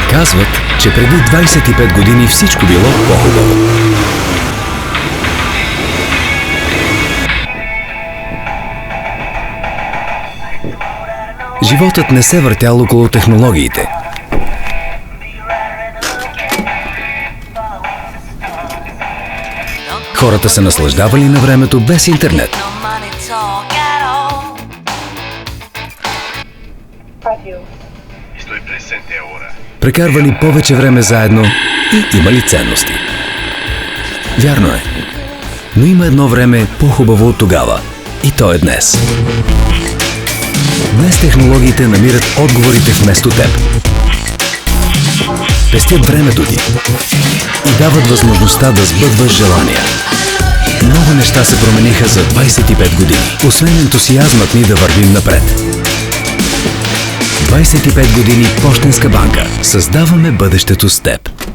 Казват, че преди 25 години всичко било по-хубаво. Животът не се въртял около технологиите. Хората се наслаждавали на времето без интернет. Прекарвали повече време заедно и имали ценности. Вярно е. Но има едно време по-хубаво от тогава. И то е днес. Днес технологиите намират отговорите вместо теб. Пестят времето ти и дават възможността да сбъдваш желания. Много неща се промениха за 25 години, освен ентусиазмът ни да вървим напред. 25 години Пощенска банка. Създаваме бъдещето с теб.